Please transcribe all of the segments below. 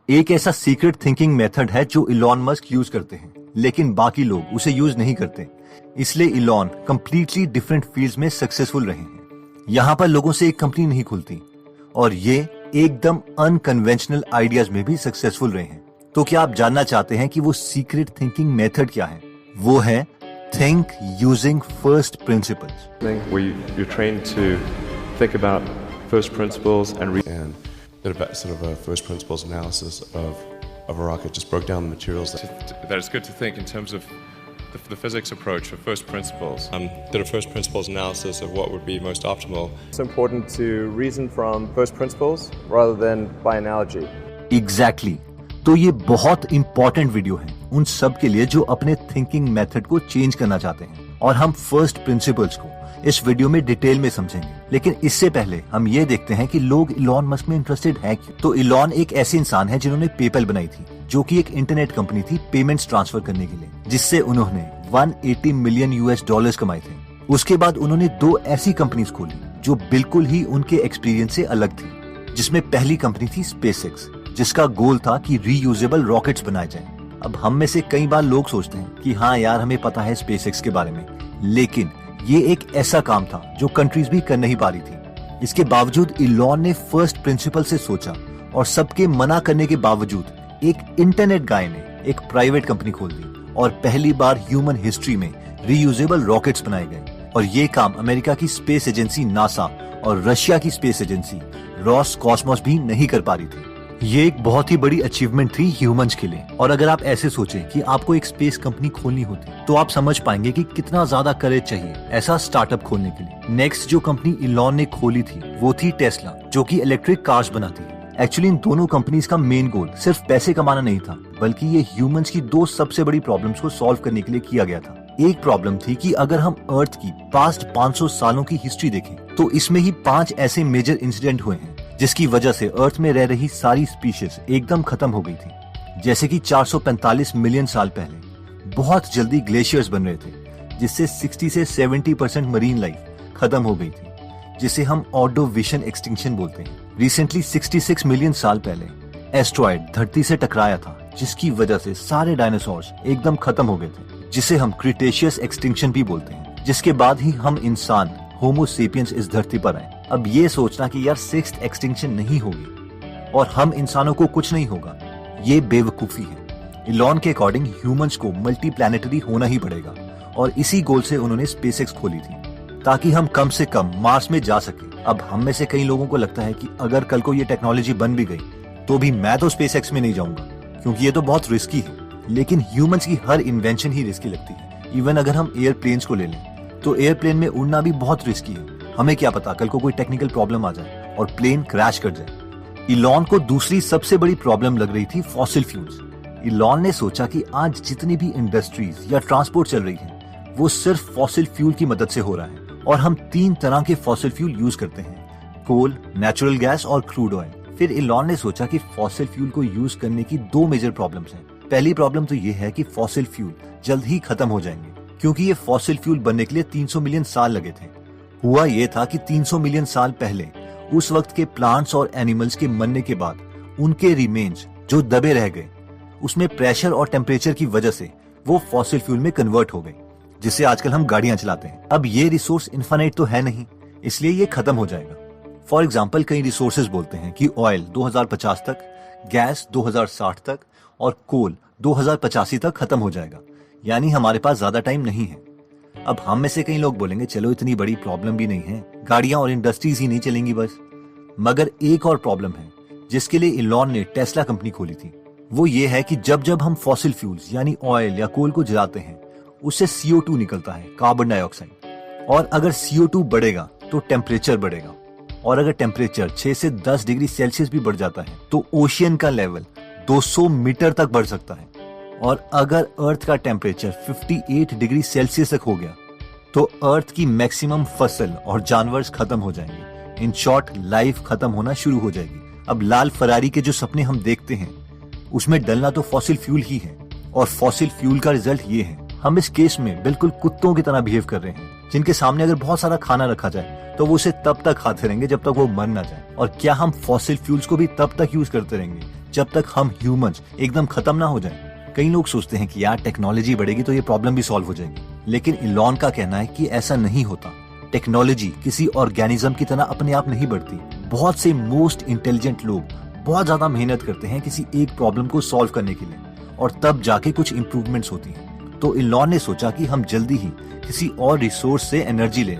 एक ऐसा secret thinking method है जो इलॉन मस्क यूज करते हैं, लेकिन बाकी लोग उसे यूज नहीं करते। इसलिए इलॉन कंप्लीटली डिफरेंट फील्ड्स में सक्सेसफुल रहे हैं। यहाँ पर लोगों से एक कंपनी नहीं खुलती और ये एकदम अनकन्वेंशनल आइडियाज में भी सक्सेसफुल रहे हैं। तो क्या आप जानना चाहते हैं कि वो सीक्रेट थिंकिंग मेथड क्या है? वो है think using first principles. You're trained to think about first principles and did a sort of a first principles analysis of a rocket. Just broke down the materials. That it's good to think in terms of the physics approach of first principles. Did a first principles analysis of what would be most optimal. It's important to reason from first principles rather than by analogy. Exactly. तो ये बहुत important video है उन सब के लिए जो अपने थिंकिंग मेथड को चेंज करना चाहते हैं, और हम फर्स्ट प्रिंसिपल्स को इस वीडियो में डिटेल में समझेंगे। लेकिन इससे पहले हम ये देखते हैं कि लोग इलॉन मस्क में इंटरेस्टेड है क्यों। तो इलॉन एक ऐसे इंसान है जिन्होंने पेपल बनाई थी, जो कि एक इंटरनेट कंपनी थी पेमेंट्स ट्रांसफर करने के लिए, जिससे उन्होंने 180 मिलियन US डॉलर्स कमाए थे। उसके बाद उन्होंने 2 ऐसी कंपनीज खोली जो बिल्कुल ही उनके एक्सपीरियंस से अलग थी, जिसमें पहली कंपनी थी स्पेसएक्स, जिसका गोल था कि रीयूजेबल रॉकेट्स बनाए जाएं। अब हम में से कई बार लोग सोचते हैं कि हाँ यार, हमें पता है स्पेसएक्स के बारे में, लेकिन ये एक ऐसा काम था जो कंट्रीज भी कर नहीं पा रही थी। इसके बावजूद इलॉन ने फर्स्ट प्रिंसिपल से सोचा और सबके मना करने के बावजूद एक इंटरनेट गाय ने एक प्राइवेट कंपनी खोल दी और पहली बार ह्यूमन हिस्ट्री में रीयूजेबल रॉकेट्स बनाए गए। और ये काम अमेरिका की स्पेस एजेंसी नासा और रशिया की स्पेस एजेंसी रोसकॉस्मोस भी नहीं कर पा रही थी। ये एक बहुत ही बड़ी अचीवमेंट थी ह्यूमंस के लिए। और अगर आप ऐसे सोचें कि आपको एक स्पेस कंपनी खोलनी होती, तो आप समझ पाएंगे कि कितना ज्यादा करेज चाहिए ऐसा स्टार्टअप खोलने के लिए। नेक्स्ट जो कंपनी इलॉन ने खोली थी वो थी टेस्ला, जो कि इलेक्ट्रिक कार्स बनाती है। एक्चुअली इन दोनों कंपनीज का मेन गोल सिर्फ पैसे कमाना नहीं था, बल्कि ये ह्यूमंस की 2 सबसे बड़ी प्रॉब्लम्स को सॉल्व करने के लिए किया गया था। एक प्रॉब्लम थी कि अगर हम अर्थ की पास्ट 500 सालों की हिस्ट्री देखें, तो इसमें ही 5 ऐसे मेजर इंसिडेंट हुए हैं जिसकी वजह से अर्थ में रह रही सारी स्पीशीज एकदम खत्म हो गई थी। जैसे कि 445 मिलियन साल पहले बहुत जल्दी ग्लेशियर्स बन रहे थे, जिससे 60 से 70% मरीन लाइफ खत्म हो गई थी, जिसे हम ऑर्डोविशन एक्सटिंक्शन बोलते हैं। रिसेंटली 66 मिलियन साल पहले एस्ट्रॉयड धरती से टकराया था, जिसकी वजह से सारे डायनासोर्स एकदम खत्म हो गए थे, जिसे हम क्रिटेशियस एक्सटिंक्शन भी बोलते हैं। जिसके बाद ही हम इंसान होमो सेपियंस इस धरती पर आए। अब ये सोचना कि यार 6th एक्सटिंक्शन नहीं होगी और हम इंसानों को कुछ नहीं होगा, ये बेवकूफी है। इलॉन के अकॉर्डिंग ह्यूमंस को मल्टी प्लैनेटरी होना ही पड़ेगा, और इसी गोल से उन्होंने स्पेसएक्स खोली थी, ताकि हम कम से कम मार्स में जा सके। अब हम में से कई लोगों को लगता है कि अगर कल को ये टेक्नोलॉजी बन भी गई, तो भी मैं तो स्पेसएक्स में नहीं जाऊंगा, क्योंकि ये तो बहुत रिस्की है। लेकिन ह्यूमंस की हर इन्वेंशन ही रिस्की लगती है। इवन अगर हम एयरप्लेन्स को ले लें, तो एयरप्लेन में उड़ना भी बहुत रिस्की है। हमें क्या पता कल को कोई टेक्निकल प्रॉब्लम आ जाए और प्लेन क्रैश कर जाए। इलॉन को दूसरी सबसे बड़ी प्रॉब्लम लग रही थी फॉसिल फ्यूल्स। इलॉन ने सोचा कि आज जितनी भी इंडस्ट्रीज या ट्रांसपोर्ट चल रही है, वो सिर्फ फॉसिल फ्यूल की मदद से हो रहा है। और हम 3 तरह के फॉसिल फ्यूल यूज करते हैं, कोल, नेचुरल गैस और क्रूड ऑयल। फिर इलॉन ने सोचा कि फॉसिल फ्यूल को यूज करने की 2 मेजर प्रॉब्लम्स हैं। पहली प्रॉब्लम तो ये है कि फॉसिल फ्यूल जल्द ही खत्म हो जाएंगे, क्योंकि ये फॉसिल फ्यूल बनने के लिए 300 मिलियन साल लगे थे। हुआ ये था कि 300 मिलियन साल पहले उस वक्त के प्लांट्स और एनिमल्स के मरने के बाद उनके रिमेन्स जो दबे रह गए, उसमें प्रेशर और टेम्परेचर की वजह से वो फॉसिल फ्यूल में कन्वर्ट हो गए, जिससे आजकल हम गाड़ियां चलाते हैं। अब ये रिसोर्स इनफाइनाइट तो है नहीं, इसलिए ये खत्म हो जाएगा। फॉर एग्जाम्पल, कई रिसोर्सेज बोलते हैं कि ऑयल 2050 तक, गैस 2060 तक और कोल 2085 तक खत्म हो जाएगा। यानी हमारे पास ज्यादा टाइम नहीं है। अब हम में से कई लोग बोलेंगे चलो इतनी बड़ी प्रॉब्लम भी नहीं है, गाड़ियां और इंडस्ट्रीज ही नहीं चलेंगी बस। मगर एक और प्रॉब्लम है जिसके लिए इलॉन ने टेस्ला कंपनी खोली थी। वो ये है कि जब जब हम फॉसिल फ्यूल्स यानी ऑयल या कोल को जलाते हैं, उससे CO2 निकलता है, कार्बन डाइऑक्साइड। और अगर CO2 बढ़ेगा तो टेम्परेचर बढ़ेगा, और अगर टेम्परेचर 6 से 10 डिग्री सेल्सियस भी बढ़ जाता है, तो ओशियन का लेवल 200 मीटर तक बढ़ सकता है। और अगर अर्थ का टेम्परेचर 58 डिग्री सेल्सियस तक हो गया, तो अर्थ की मैक्सिमम फसल और जानवर खत्म हो जाएंगे। इन शॉर्ट, लाइफ खत्म होना शुरू हो जाएगी। अब लाल फरारी के जो सपने हम देखते हैं, उसमें डलना तो फॉसिल फ्यूल ही है, और फॉसिल फ्यूल का रिजल्ट ये है। हम इस केस में बिल्कुल कुत्तों की तरह बिहेव कर रहे हैं, जिनके सामने अगर बहुत सारा खाना रखा जाए तो वो उसे तब तक खाते रहेंगे जब तक वो मर ना जाए। और क्या हम फॉसिल फ्यूल्स को भी तब तक यूज करते रहेंगे जब तक हम ह्यूमंस एकदम खत्म ना हो जाएं। कई लोग सोचते हैं कि यार टेक्नोलॉजी बढ़ेगी तो ये प्रॉब्लम भी सॉल्व हो जाएगी, लेकिन इलॉन का कहना है कि ऐसा नहीं होता। टेक्नोलॉजी किसी ऑर्गेनिज्म की तरह अपने आप नहीं बढ़ती। बहुत से मोस्ट इंटेलिजेंट लोग बहुत ज्यादा मेहनत करते हैं किसी एक प्रॉब्लम को सॉल्व करने के लिए, और तब जाके कुछ इंप्रूवमेंट्स होती हैं। तो इलॉन ने सोचा कि हम जल्दी ही किसी और रिसोर्स से एनर्जी लें,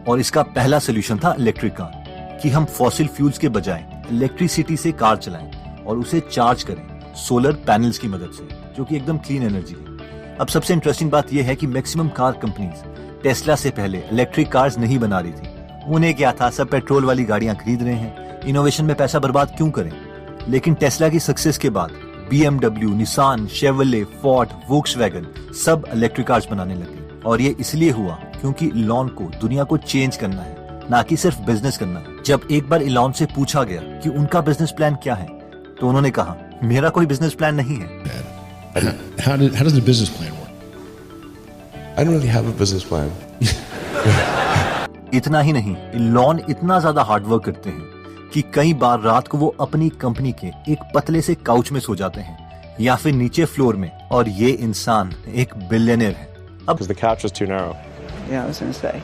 और इसका पहला सोल्यूशन था इलेक्ट्रिक कार, कि हम फॉसिल फ्यूल्स के बजाय इलेक्ट्रिसिटी से कार चलाएं और उसे चार्ज करें सोलर पैनल्स की मदद से, जो कि एकदम क्लीन एनर्जी है। अब सबसे इंटरेस्टिंग बात यह है कि मैक्सिमम कार कंपनीज टेस्ला से पहले इलेक्ट्रिक कार्स नहीं बना रही थी। उन्हें क्या था, सब पेट्रोल वाली गाड़ियां खरीद रहे हैं, इनोवेशन में पैसा बर्बाद क्यों करें। लेकिन टेस्ला की सक्सेस के बाद BMW, Nissan, Chevrolet, Ford, Volkswagen सब इलेक्ट्रिक कार्स बनाने लगे, और ये इसलिए हुआ क्योंकि इलॉन को दुनिया को चेंज करना है, ना कि सिर्फ बिजनेस करना है। जब एक बार इलॉन से पूछा गया कि उनका बिजनेस प्लान क्या है, तो उन्होंने कहा, मेरा कोई बिजनेस प्लान नहीं है। How does the business plan work? I don't really have a business plan. इतना ही नहीं, इलॉन इतना ज्यादा हार्डवर्क करते हैं कि कई बार रात को वो अपनी कंपनी के एक पतले से काउच में सो जाते हैं, या फिर नीचे फ्लोर में, और ये इंसान एक बिलियनर है। अब Because the couch was too narrow. Yeah, I was going to say.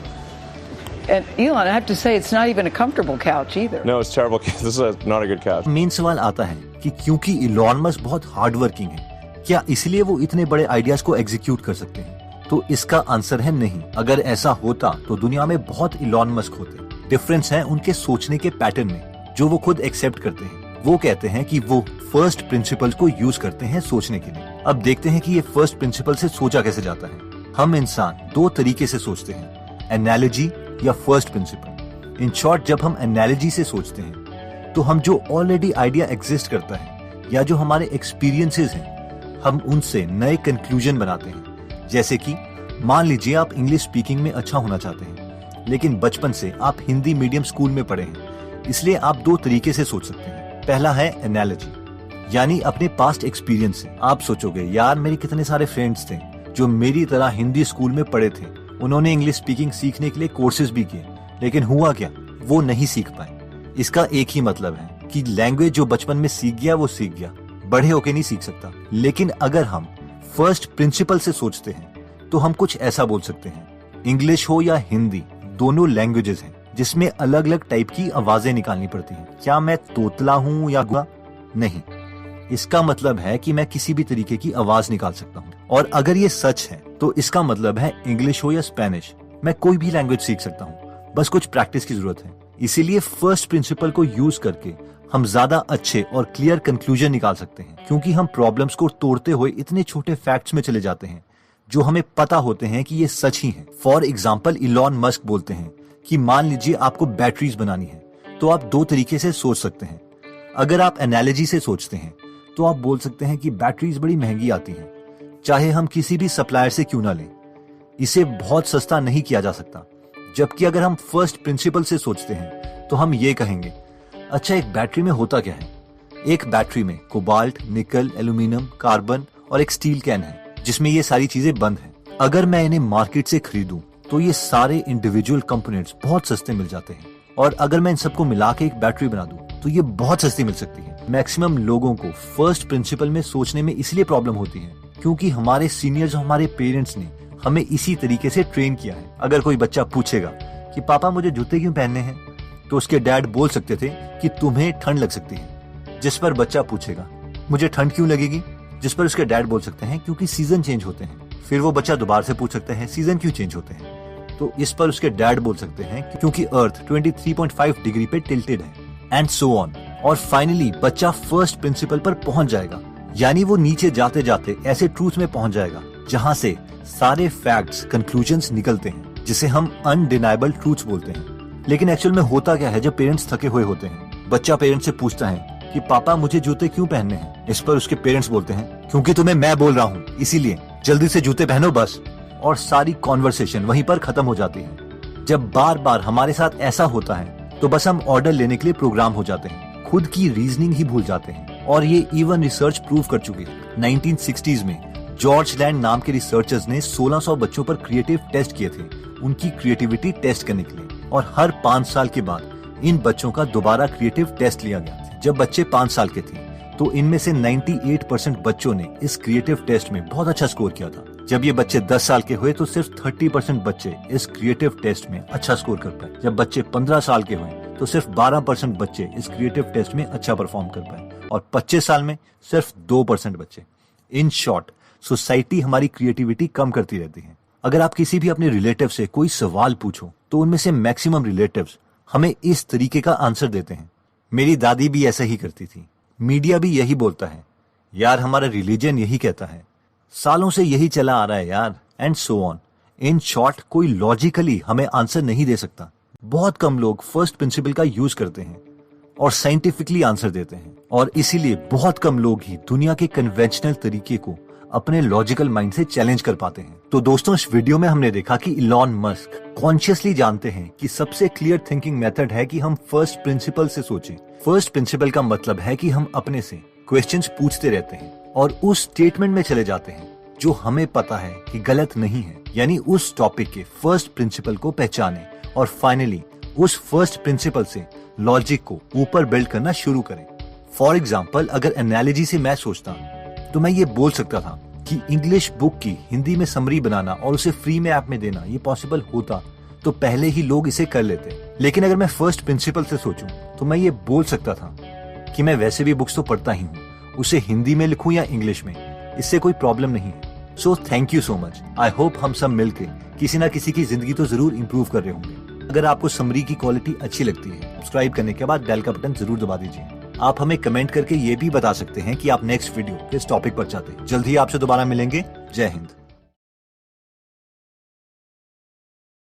And Elon, I have to say, it's not even a comfortable couch either. No, it's terrible. This is not a good couch. Main सवाल आता है कि क्योंकि Elon Musk बहुत hard working है, क्या इसलिए वो इतने बड़े आइडियाज को एग्जीक्यूट कर सकते हैं? तो इसका आंसर है नहीं। अगर ऐसा होता तो दुनिया में बहुत इलॉन मस्क होते। डिफरेंस है उनके सोचने के पैटर्न में, जो वो खुद एक्सेप्ट करते हैं। वो कहते हैं कि वो फर्स्ट प्रिंसिपल्स को यूज करते हैं सोचने के लिए। अब देखते हैं कि ये फर्स्ट प्रिंसिपल से सोचा कैसे जाता है। हम इंसान दो तरीके से सोचते हैं, एनालॉजी या फर्स्ट प्रिंसिपल। इन शॉर्ट, जब हम एनालॉजी से सोचते हैं तो हम जो ऑलरेडी आइडिया एग्जिस्ट करता है या जो हमारे एक्सपीरियंसेस हैं, हम उनसे नए कंक्लूजन बनाते हैं। जैसे कि मान लीजिए आप इंग्लिश स्पीकिंग में अच्छा होना चाहते हैं, लेकिन बचपन से आप हिंदी मीडियम स्कूल में पढ़े हैं, इसलिए आप दो तरीके से सोच सकते हैं। पहला है एनालॉजी, यानी अपने पास्ट एक्सपीरियंस से आप सोचोगे, यार मेरे कितने सारे फ्रेंड्स थे जो मेरी तरह हिंदी स्कूल में पढ़े थे, उन्होंने इंग्लिश स्पीकिंग सीखने के लिए कोर्सेज भी किए, लेकिन हुआ क्या, वो नहीं सीख पाए। इसका एक ही मतलब है कि लैंग्वेज जो बचपन में सीख गया वो सीख गया, बड़े होके नहीं सीख सकता। लेकिन अगर हम फर्स्ट प्रिंसिपल से सोचते हैं तो हम कुछ ऐसा बोल सकते हैं, इंग्लिश हो या हिंदी, दोनों लैंग्वेजेस हैं जिसमें अलग अलग टाइप की आवाजें निकालनी पड़ती हैं। क्या मैं तोतला हूँ या गुआ? नहीं, इसका मतलब है कि मैं किसी भी तरीके की आवाज निकाल सकता हूँ। और अगर ये सच है तो इसका मतलब है इंग्लिश हो या स्पेनिश, मैं कोई भी लैंग्वेज सीख सकता हूँ, बस कुछ प्रैक्टिस की जरूरत है। इसीलिए फर्स्ट प्रिंसिपल को यूज करके हम ज्यादा अच्छे और क्लियर कंक्लूजन निकाल सकते हैं, क्योंकि हम प्रॉब्लम्स को तोड़ते हुए इतने छोटे फैक्ट्स में चले जाते हैं जो हमें पता होते हैं कि ये सच ही है। फॉर एग्जाम्पल, इलॉन मस्क बोलते हैं कि मान लीजिए आपको बैटरीज बनानी है, तो आप दो तरीके से सोच सकते हैं। अगर आप एनालॉजी से सोचते हैं तो आप बोल सकते हैं कि बैटरीज बड़ी महंगी आती हैं, चाहे हम किसी भी सप्लायर से क्यों ना लें, इसे बहुत सस्ता नहीं किया जा सकता। जबकि अगर हम फर्स्ट प्रिंसिपल से सोचते हैं तो हम ये कहेंगे, अच्छा एक बैटरी में होता क्या है? एक बैटरी में कोबाल्ट, निकल, एल्यूमिनियम, कार्बन और एक स्टील कैन है जिसमें ये सारी चीजें बंद हैं। अगर मैं इन्हें मार्केट से खरीदूं तो ये सारे इंडिविजुअल कंपोनेंट्स बहुत सस्ते मिल जाते हैं, और अगर मैं इन सबको मिला के एक बैटरी बना दूं तो ये बहुत सस्ती मिल सकती है। मैक्सिमम लोगों को फर्स्ट प्रिंसिपल में सोचने में इसलिए प्रॉब्लम होती है क्योंकि हमारे सीनियर्स, हमारे पेरेंट्स ने हमें इसी तरीके से ट्रेन किया है। अगर कोई बच्चा पूछेगा कि पापा मुझे जूते क्यों पहनने हैं, तो उसके डैड बोल सकते थे कि तुम्हें ठंड लग सकती है। जिस पर बच्चा पूछेगा मुझे ठंड क्यों लगेगी, जिस पर उसके डैड बोल सकते हैं क्योंकि सीजन चेंज होते हैं। फिर वो बच्चा दोबारा से पूछ सकता है सीजन क्यों चेंज होते हैं, तो इस पर उसके डैड बोल सकते हैं क्योंकि अर्थ 23.5 डिग्री पे टिल्टेड है, एंड सो ऑन। और फाइनली बच्चा फर्स्ट प्रिंसिपल पर पहुंच जाएगा, यानी वो नीचे जाते जाते ऐसे ट्रूथ में पहुंच जाएगा जहां से सारे फैक्ट्स, कंक्लूजन्स निकलते हैं, जिसे हम अनडिनाइबल ट्रूथ्स बोलते हैं। लेकिन एक्चुअल में होता क्या है, जब पेरेंट्स थके हुए होते हैं, बच्चा पेरेंट्स से पूछता है कि पापा मुझे जूते क्यों पहनने हैं। इस पर उसके पेरेंट्स बोलते हैं क्योंकि तुम्हें मैं बोल रहा हूँ, इसीलिए जल्दी से जूते पहनो बस। और सारी कॉन्वर्सेशन वहीं पर खत्म हो जाती है। जब बार बार हमारे साथ ऐसा होता है तो बस हम ऑर्डर लेने के लिए प्रोग्राम हो जाते हैं, खुद की रीजनिंग ही भूल जाते हैं। और ये इवन रिसर्च प्रूव कर चुकी है। 1960s में जॉर्ज लैंड नाम के रिसर्चर्स ने 1600 बच्चों पर क्रिएटिव टेस्ट किए थे, उनकी क्रिएटिविटी टेस्ट करने के लिए। और हर 5 साल के बाद इन बच्चों का दोबारा क्रिएटिव टेस्ट लिया गया। जब बच्चे 5 साल के थे तो इनमें से 98% बच्चों ने इस क्रिएटिव टेस्ट में बहुत अच्छा स्कोर किया था। जब ये बच्चे 10 साल के हुए तो सिर्फ 30% बच्चे इस क्रिएटिव टेस्ट में अच्छा स्कोर कर पाए। जब बच्चे 15 साल के हुए तो सिर्फ 12% बच्चे इस क्रिएटिव टेस्ट में अच्छा परफॉर्म कर पाए और 25 साल में सिर्फ 2% बच्चे। इन शॉर्ट, सोसाइटी हमारी क्रिएटिविटी कम करती रहती है। अगर आप किसी भी अपने रिलेटिव से कोई सवाल पूछो तो उनमें से मैक्सिमम रिलेटिव्स हमें इस तरीके का आंसर देते हैं। मेरी दादी भी ऐसा ही करती थी। मीडिया भी यही बोलता है, यार हमारा रिलीजन यही कहता है, सालों से यही चला आ रहा है यार, and so on. In short, कोई लॉजिकली हमें आंसर नहीं दे सकता। बहुत कम लोग फर्स्ट प्रिंसिपल का यूज करते हैं और साइंटिफिकली आंसर देते हैं, और इसीलिए बहुत कम लोग ही दुनिया के कन्वेंशनल तरीके को अपने लॉजिकल माइंड से चैलेंज कर पाते हैं। तो दोस्तों, इस वीडियो में हमने देखा कि इलॉन मस्क कॉन्शियसली जानते हैं कि सबसे क्लियर थिंकिंग मेथड है कि हम फर्स्ट प्रिंसिपल से सोचें। फर्स्ट प्रिंसिपल का मतलब है कि हम अपने से क्वेश्चंस पूछते रहते हैं और उस स्टेटमेंट में चले जाते हैं जो हमें पता है कि गलत नहीं है, यानी उस टॉपिक के फर्स्ट प्रिंसिपल को पहचानें और फाइनली उस फर्स्ट प्रिंसिपल से लॉजिक को ऊपर बिल्ड करना शुरू करें। फॉर एग्जाम्पल, अगर एनालॉजी से मैं सोचता तो मैं ये बोल सकता था कि इंग्लिश बुक की हिंदी में समरी बनाना और उसे फ्री में ऐप में देना ये पॉसिबल होता तो पहले ही लोग इसे कर लेते। लेकिन अगर मैं फर्स्ट प्रिंसिपल से सोचूं तो मैं ये बोल सकता था कि मैं वैसे भी बुक्स तो पढ़ता ही हूँ, उसे हिंदी में लिखूं या इंग्लिश में, इससे कोई प्रॉब्लम नहीं है। So thank you so much. I hope हम सब मिलके किसी ना किसी की जिंदगी तो जरूर इंप्रूव कर रहे होंगे। अगर आपको समरी की क्वालिटी अच्छी लगती है, सब्सक्राइब करने के बाद बेल का बटन जरूर दबा दीजिए। आप हमें कमेंट करके ये भी बता सकते हैं कि आप नेक्स्ट वीडियो किस टॉपिक पर चाहते हैं। जल्द ही आपसे दोबारा मिलेंगे। जय हिंद।